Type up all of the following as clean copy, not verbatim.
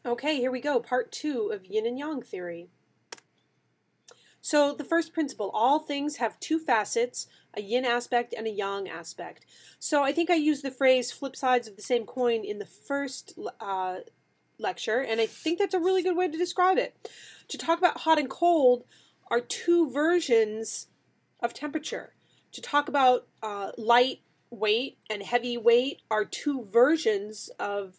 Okay, here we go. Part 2 of Yin and Yang theory. So the first principle, all things have two facets, a yin aspect and a yang aspect. So I think I used the phrase flip sides of the same coin in the first lecture, and I think that's a really good way to describe it. To talk about hot and cold are two versions of temperature. To talk about light weight and heavy weight are two versions of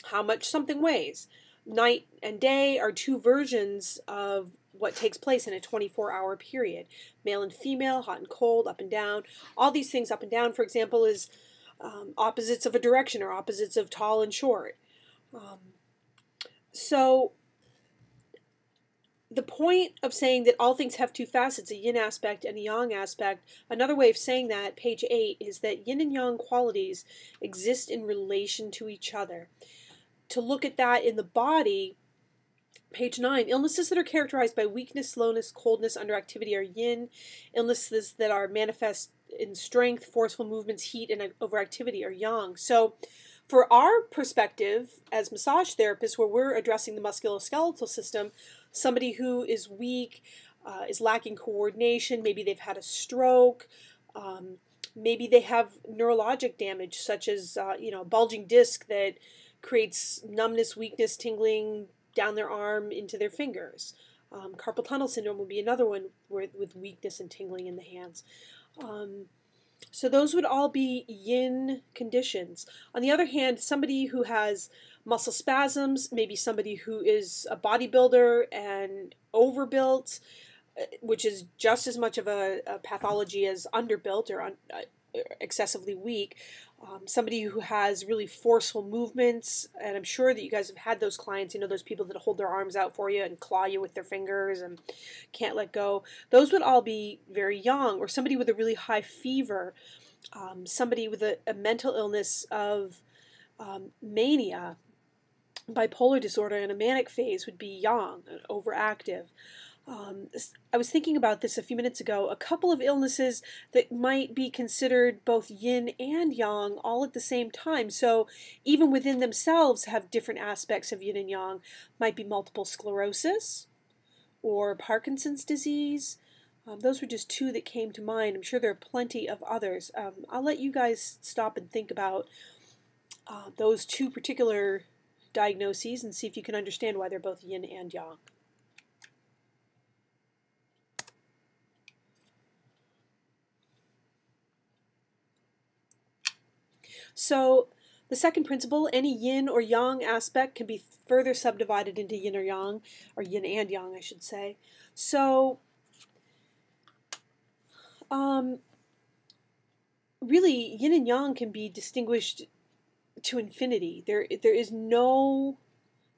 how much something weighs. Night and day are two versions of what takes place in a 24-hour period. Male and female, hot and cold, up and down. All these things up and down, for example, is opposites of a direction or opposites of tall and short. So the point of saying that all things have two facets, a yin aspect and a yang aspect, another way of saying that, page 8, is that yin and yang qualities exist in relation to each other. To look at that in the body, page 9, illnesses that are characterized by weakness, slowness, coldness, underactivity are yin. Illnesses that are manifest in strength, forceful movements, heat, and overactivity are yang. So for our perspective as massage therapists, where we're addressing the musculoskeletal system, somebody who is weak, is lacking coordination, maybe they've had a stroke, maybe they have neurologic damage, such as a bulging disc that creates numbness, weakness, tingling down their arm into their fingers. Carpal tunnel syndrome would be another one with weakness and tingling in the hands. So those would all be yin conditions. On the other hand, somebody who has muscle spasms, maybe somebody who is a bodybuilder and overbuilt, which is just as much of a pathology as underbuilt or excessively weak. Somebody who has really forceful movements, and I'm sure that you guys have had those clients, those people that hold their arms out for you and claw you with their fingers and can't let go. Those would all be very yang. Or somebody with a really high fever, somebody with a mental illness of mania, bipolar disorder, and a manic phase would be yang, overactive. I was thinking about this a few minutes ago. A couple of illnesses that might be considered both yin and yang all at the same time. So even within themselves have different aspects of yin and yang. Might be multiple sclerosis or Parkinson's disease. Those were just two that came to mind. I'm sure there are plenty of others. I'll let you guys stop and think about those two particular diagnoses and see if you can understand why they're both yin and yang. So the second principle, any yin or yang aspect can be further subdivided into yin or yang, or yin and yang, I should say. So really, yin and yang can be distinguished to infinity. There is no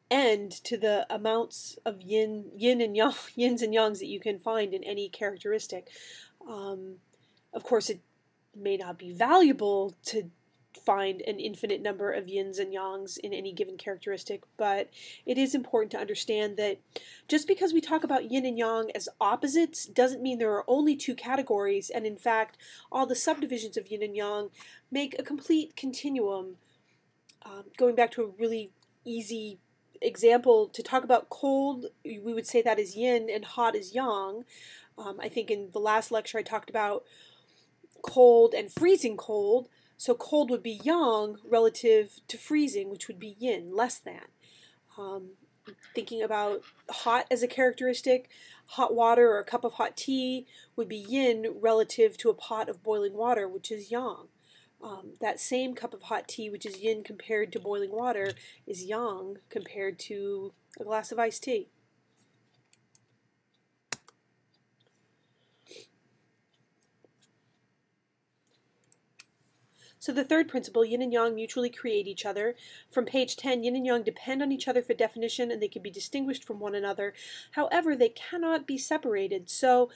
end to the amounts of yin and yang, yins and yangs that you can find in any characteristic. Of course, it may not be valuable to find an infinite number of yins and yangs in any given characteristic, but it is important to understand that just because we talk about yin and yang as opposites doesn't mean there are only two categories, and in fact all the subdivisions of yin and yang make a complete continuum. Going back to a really easy example, to talk about cold, we would say that is yin and hot is yang. I think in the last lecture I talked about cold and freezing cold. So cold would be yang relative to freezing, which would be yin, less than. Thinking about hot as a characteristic, hot water or a cup of hot tea would be yin relative to a pot of boiling water, which is yang. That same cup of hot tea, which is yin compared to boiling water, is yang compared to a glass of iced tea. So the third principle, yin and yang mutually create each other. From page 10, yin and yang depend on each other for definition, and they can be distinguished from one another. However, they cannot be separated. So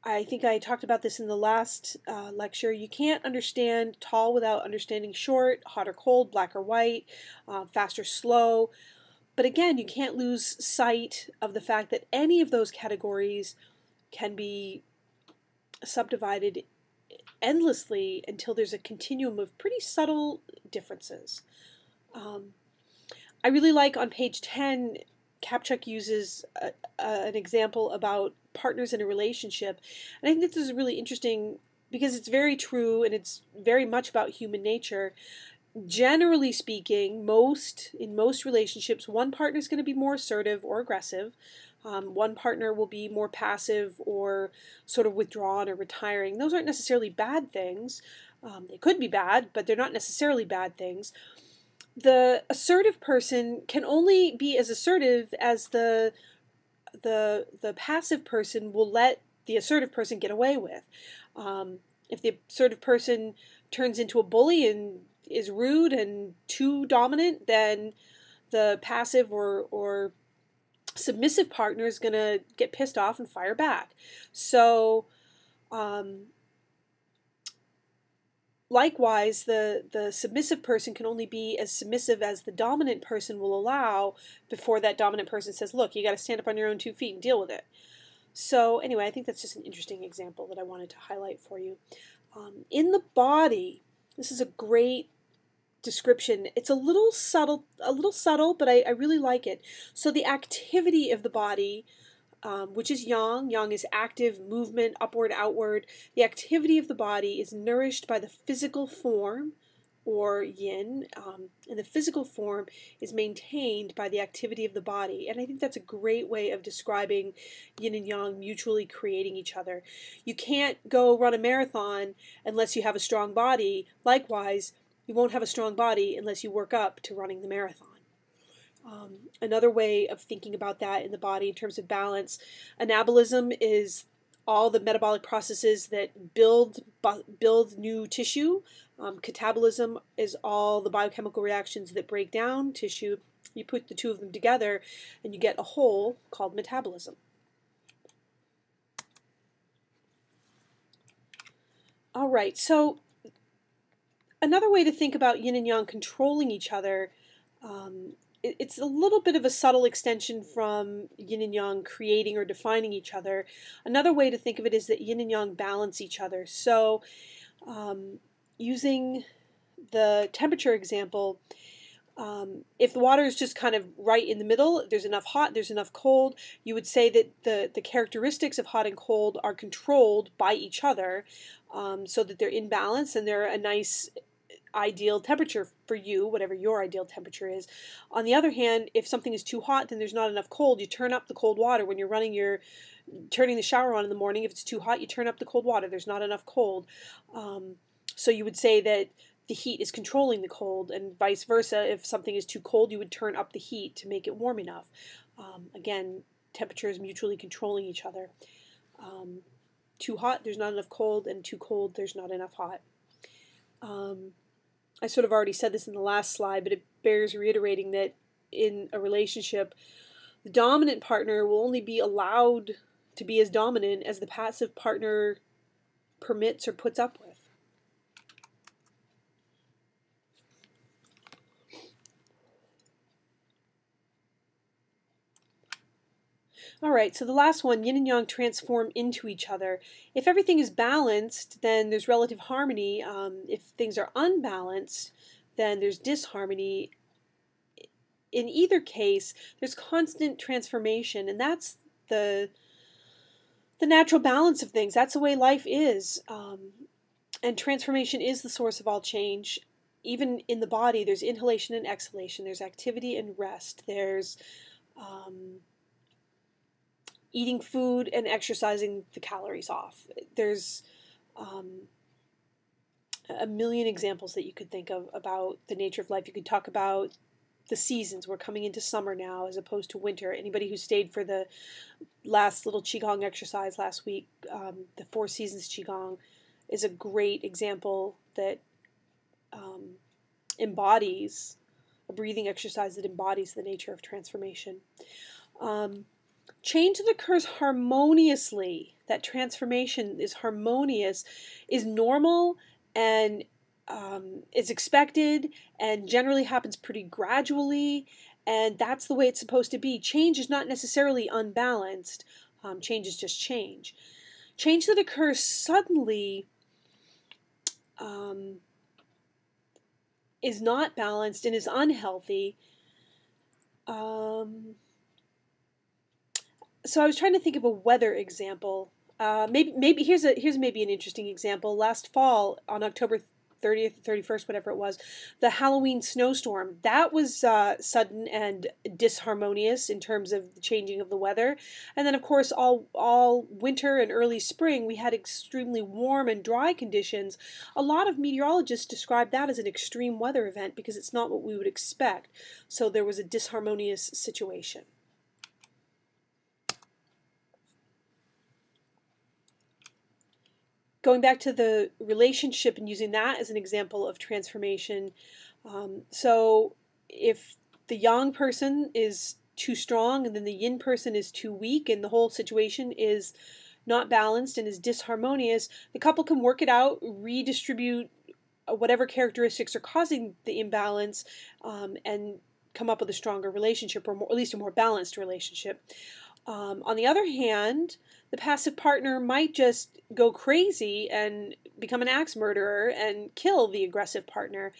I think I talked about this in the last lecture. You can't understand tall without understanding short, hot or cold, black or white, fast or slow. But again, you can't lose sight of the fact that any of those categories can be subdivided endlessly until there's a continuum of pretty subtle differences. I really like on page 10, Kapchuk uses an example about partners in a relationship. And I think this is really interesting because it's very true and it's very much about human nature. Generally speaking, in most relationships, one partner is going to be more assertive or aggressive. One partner will be more passive or sort of withdrawn or retiring. Those aren't necessarily bad things. They could be bad, but they're not necessarily bad things. The assertive person can only be as assertive as the passive person will let the assertive person get away with. If the assertive person turns into a bully and is rude and too dominant, then the passive or submissive partner is going to get pissed off and fire back. So likewise, the submissive person can only be as submissive as the dominant person will allow before that dominant person says, look, you got to stand up on your own 2 feet and deal with it. So anyway, I think that's just an interesting example that I wanted to highlight for you. In the body, this is a great description. It's a little subtle, but I really like it. So the activity of the body, which is yang. Yang is active movement, upward, outward. The activity of the body is nourished by the physical form, or yin, and the physical form is maintained by the activity of the body. And I think that's a great way of describing yin and yang mutually creating each other. You can't go run a marathon unless you have a strong body. Likewise, you won't have a strong body unless you work up to running the marathon. Another way of thinking about that in the body in terms of balance, anabolism is all the metabolic processes that build new tissue. Catabolism is all the biochemical reactions that break down tissue. You put the two of them together and you get a whole called metabolism. All right, so another way to think about yin and yang controlling each other, it's a little bit of a subtle extension from yin and yang creating or defining each other. Another way to think of it is that yin and yang balance each other. So using the temperature example, if the water is just kind of right in the middle, there's enough hot, there's enough cold, you would say that the characteristics of hot and cold are controlled by each other, so that they're in balance and they're a nice ideal temperature for you, whatever your ideal temperature is. On the other hand, if something is too hot, then there's not enough cold. You turn up the cold water when you're turning the shower on in the morning. If it's too hot, you turn up the cold water. There's not enough cold. So you would say that the heat is controlling the cold, and vice versa. If something is too cold, you would turn up the heat to make it warm enough. Again, temperature is mutually controlling each other. Too hot, there's not enough cold, and too cold, there's not enough hot. I sort of already said this in the last slide, but it bears reiterating that in a relationship, the dominant partner will only be allowed to be as dominant as the passive partner permits or puts up with. All right, so the last one, yin and yang transform into each other. If everything is balanced, then there's relative harmony. If things are unbalanced, then there's disharmony. In either case, there's constant transformation, and that's the natural balance of things. That's the way life is. And transformation is the source of all change. Even in the body, there's inhalation and exhalation. There's activity and rest. There's eating food and exercising the calories off. There's a million examples that you could think of about the nature of life. You could talk about the seasons. We're coming into summer now as opposed to winter. Anybody who stayed for the last little Qigong exercise last week, the 4 Seasons Qigong, is a great example that embodies a breathing exercise that embodies the nature of transformation. Change that occurs harmoniously, that transformation is harmonious, is normal and is expected and generally happens pretty gradually, and that's the way it's supposed to be. Change is not necessarily unbalanced. Change is just change. Change that occurs suddenly is not balanced and is unhealthy. So I was trying to think of a weather example. Maybe here's maybe an interesting example. Last fall on October 30th, 31st, whatever it was, the Halloween snowstorm. That was sudden and disharmonious in terms of the changing of the weather. And then, of course, all winter and early spring, we had extremely warm and dry conditions. A lot of meteorologists describe that as an extreme weather event because it's not what we would expect. So there was a disharmonious situation. Going back to the relationship and using that as an example of transformation, so if the yang person is too strong and then the yin person is too weak and the whole situation is not balanced and is disharmonious, the couple can work it out, redistribute whatever characteristics are causing the imbalance, and come up with a stronger relationship, or more, at least a more balanced relationship. On the other hand, the passive partner might just go crazy and become an axe murderer and kill the aggressive partner.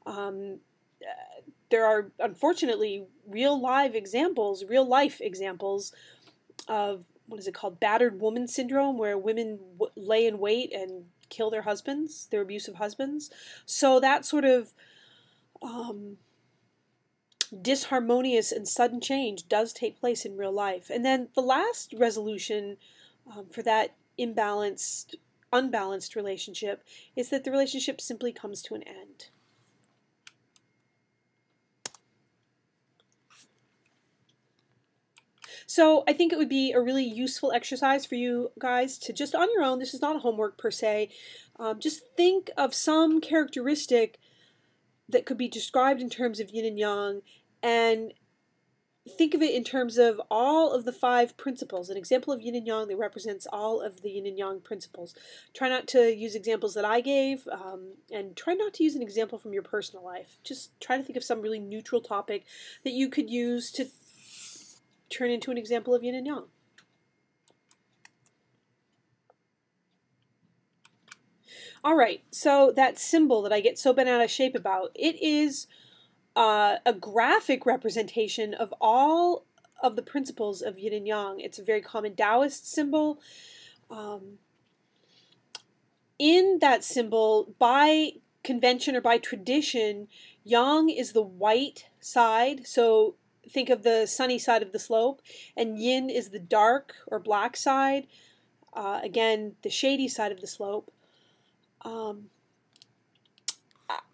There are unfortunately real life examples of what is it called, battered woman syndrome, where women lay in wait and kill their husbands, their abusive husbands. So that sort of disharmonious and sudden change does take place in real life. And then the last resolution for that unbalanced relationship is that the relationship simply comes to an end. So I think it would be a really useful exercise for you guys to just on your own, this is not a homework per se, just think of some characteristic that could be described in terms of yin and yang, and think of it in terms of all of the 5 principles. An example of yin and yang that represents all of the yin and yang principles. Try not to use examples that I gave, and try not to use an example from your personal life. Just try to think of some really neutral topic that you could use to turn into an example of yin and yang. All right, so that symbol that I get so bent out of shape about, it is a graphic representation of all of the principles of yin and yang. It's a very common Taoist symbol. In that symbol, by convention or by tradition, yang is the white side, so think of the sunny side of the slope, and yin is the dark or black side, again, the shady side of the slope.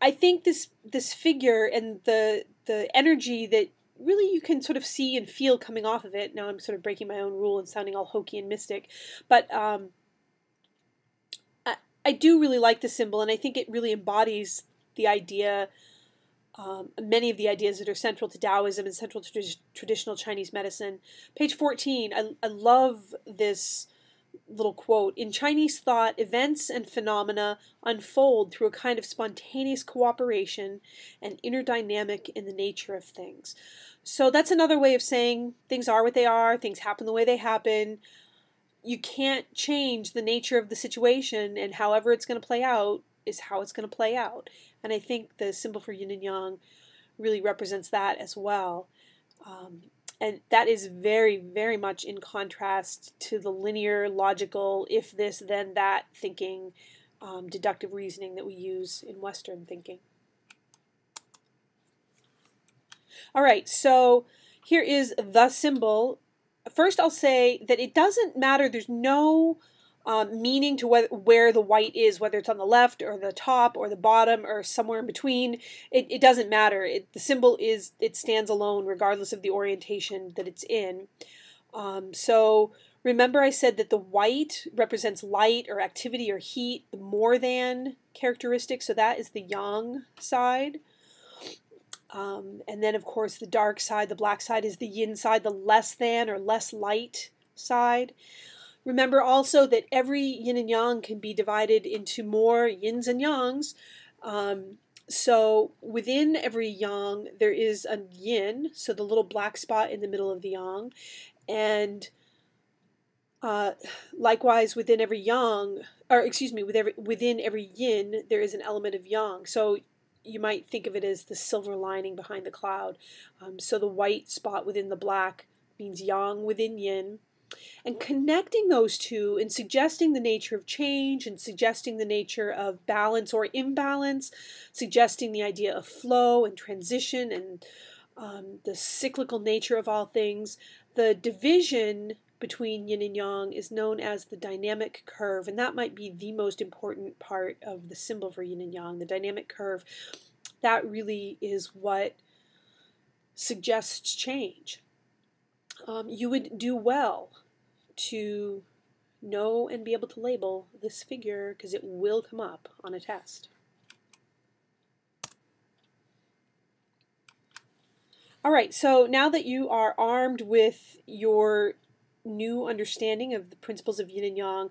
I think this figure and the energy that really you can sort of see and feel coming off of it. Now I'm sort of breaking my own rule and sounding all hokey and mystic, but I do really like the symbol, and I think it really embodies the idea, many of the ideas that are central to Taoism and central to traditional Chinese medicine. Page 14, I love this little quote. In Chinese thought, events and phenomena unfold through a kind of spontaneous cooperation and inner dynamic in the nature of things. So that's another way of saying things are what they are, things happen the way they happen. You can't change the nature of the situation, and however it's going to play out is how it's going to play out. And I think the symbol for yin and yang really represents that as well. And that is very, very much in contrast to the linear, logical, if this, then that thinking, deductive reasoning that we use in Western thinking. All right, so here is the symbol. First, I'll say that it doesn't matter. There's no meaning to where the white is, whether it's on the left or the top or the bottom or somewhere in between. It doesn't matter. The symbol it stands alone regardless of the orientation that it's in. So remember I said that the white represents light or activity or heat, the more than characteristic, so that is the yang side. And then of course the dark side, the black side, is the yin side, the less than or less light side. Remember also that every yin and yang can be divided into more yins and yangs. So within every yang, there is a yin, so the little black spot in the middle of the yang. And likewise, within every yang, or excuse me, within every yin, there is an element of yang. So you might think of it as the silver lining behind the cloud. So the white spot within the black means yang within yin. And connecting those two and suggesting the nature of change and suggesting the nature of balance or imbalance, suggesting the idea of flow and transition and the cyclical nature of all things. The division between yin and yang is known as the dynamic curve, and that might be the most important part of the symbol for yin and yang, the dynamic curve. That really is what suggests change. You would do well to know and be able to label this figure because it will come up on a test. All right, so now that you are armed with your new understanding of the principles of yin and yang,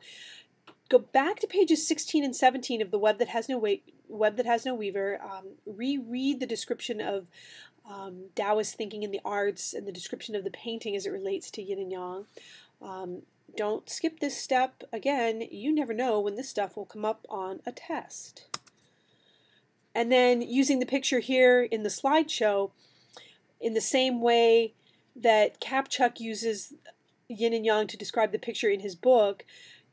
go back to pages 16 and 17 of the Web That Has No Weaver. Reread the description of Taoist thinking in the arts and the description of the painting as it relates to yin and yang. Don't skip this step. Again, you never know when this stuff will come up on a test. And then using the picture here in the slideshow, in the same way that Kapchuk uses yin and yang to describe the picture in his book,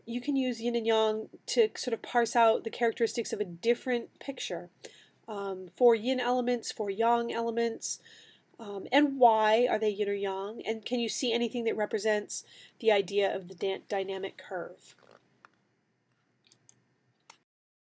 you can use yin and yang to sort of parse out the characteristics of a different picture. 4 yin elements, 4 yang elements, and why are they yin or yang? And can you see anything that represents the idea of the dynamic curve?